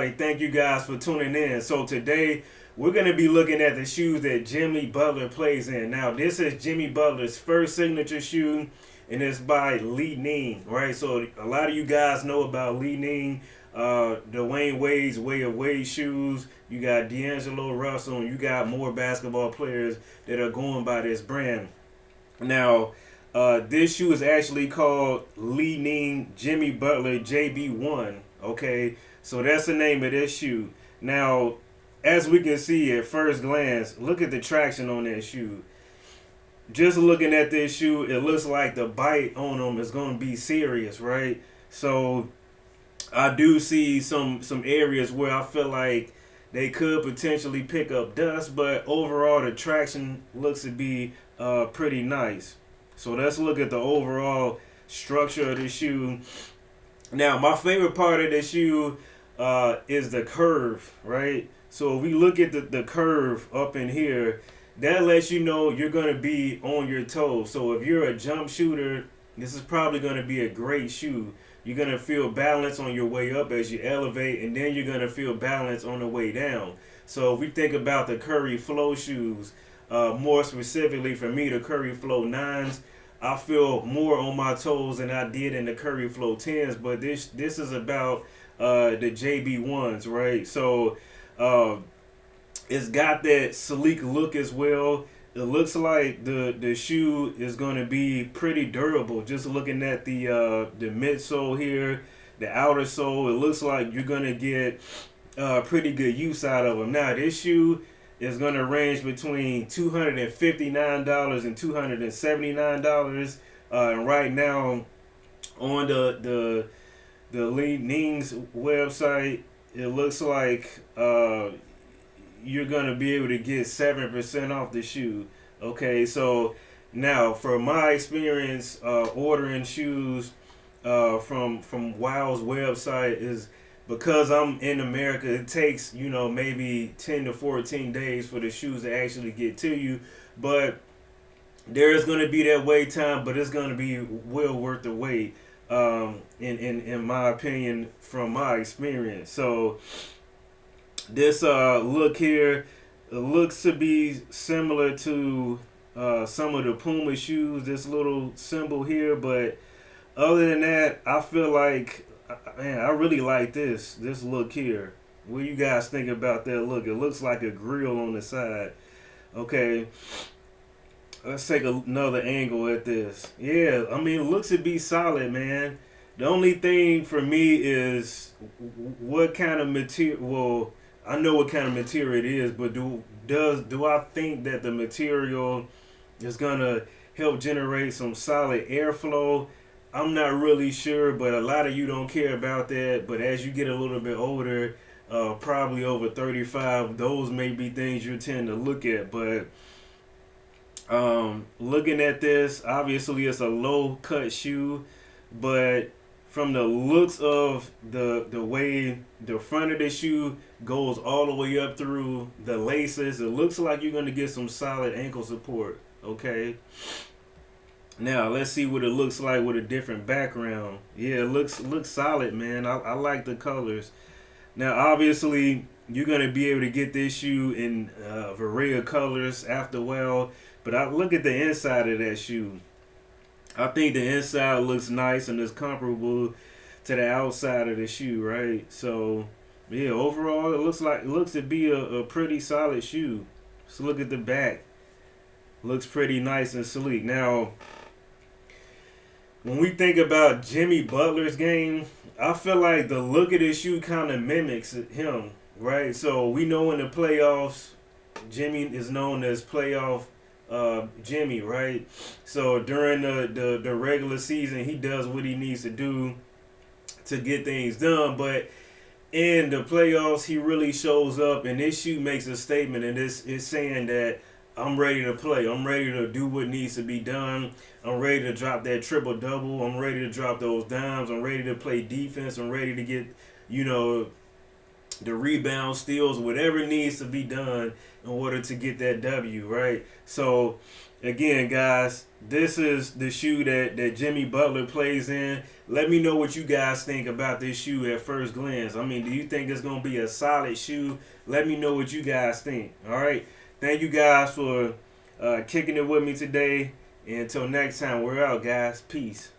Hey, thank you guys for tuning in. So today we're going to be looking at the shoes that Jimmy Butler plays in. Now this is Jimmy Butler's first signature shoe, and it's by li-ning, right? So a lot of you guys know about li-ning, Dwayne Wade's Way of Wade shoes. You got D'Angelo Russell, and you got more basketball players that are going by this brand. Now, this shoe is actually called li-ning Jimmy Butler JB1. Okay, so that's the name of this shoe. Now, as we can see at first glance, look at the traction on that shoe. Just looking at this shoe, it looks like the bite on them is going to be serious, right? So I do see some areas where I feel like they could potentially pick up dust, but overall the traction looks to be pretty nice. So let's look at the overall structure of the shoe. Now, my favorite part of the shoe is the curve, right? So if we look at the curve up in here, that lets you know you're going to be on your toes. So if you're a jump shooter, this is probably going to be a great shoe. You're going to feel balance on your way up as you elevate, and then you're going to feel balance on the way down. So if we think about the Curry Flow shoes, more specifically for me, the Curry Flow 9s, I feel more on my toes than I did in the Curry Flow 10s, but this is about the JB1s, right? So it's got that sleek look as well. It looks like the shoe is going to be pretty durable. Just looking at the midsole here, the outer sole, it looks like you're going to get pretty good use out of them. Now, this shoe is going to range between $259 and $279. And right now, on the li-ning's website, it looks like you're gonna be able to get 7% off the shoe. Okay, so now for my experience ordering shoes from Wow's website is because I'm in America, it takes maybe 10 to 14 days for the shoes to actually get to you, but there is going to be that wait time, but it's going to be well worth the wait, in my opinion, from my experience. So this look here, it looks to be similar to some of the Puma shoes, this little symbol here, but other than that, I feel like, man, I really like this look here. What do you guys think about that look? It looks like a grill on the side. Okay, let's take another angle at this. Yeah, I mean, it looks to be solid, man. The only thing for me is what kind of material. Well, I know what kind of material it is, but do I think that the material is gonna help generate some solid airflow? I'm not really sure, but a lot of you don't care about that. But as you get a little bit older, probably over 35, those may be things you tend to look at. But looking at this, obviously it's a low cut shoe, but from the looks of the way the front of the shoe goes all the way up through the laces, it looks like you're gonna get some solid ankle support. Okay. Now let's see what it looks like with a different background. Yeah, it looks solid, man. I like the colors. Now obviously you're gonna be able to get this shoe in a array of colors after a while. But I look at the inside of that shoe. I think the inside looks nice and is comparable to the outside of the shoe, right? So yeah, overall it looks to be a pretty solid shoe. Let's look at the back. Looks pretty nice and sleek. Now, when we think about Jimmy Butler's game, I feel like the look of this shoe kind of mimics him, right? So we know in the playoffs, Jimmy is known as playoff Jimmy, right? So during the regular season, he does what he needs to do to get things done, but in the playoffs, he really shows up, and this shoe makes a statement, and this is saying that I'm ready to play. I'm ready to do what needs to be done. I'm ready to drop that triple double. I'm ready to drop those dimes. I'm ready to play defense. I'm ready to get, the rebound, steals, whatever needs to be done in order to get that W, right? So Again, guys, this is the shoe that Jimmy Butler plays in. Let me know what you guys think about this shoe at first glance. I mean, do you think it's going to be a solid shoe? Let me know what you guys think. All right. Thank you guys for kicking it with me today. And until next time, we're out, guys. Peace.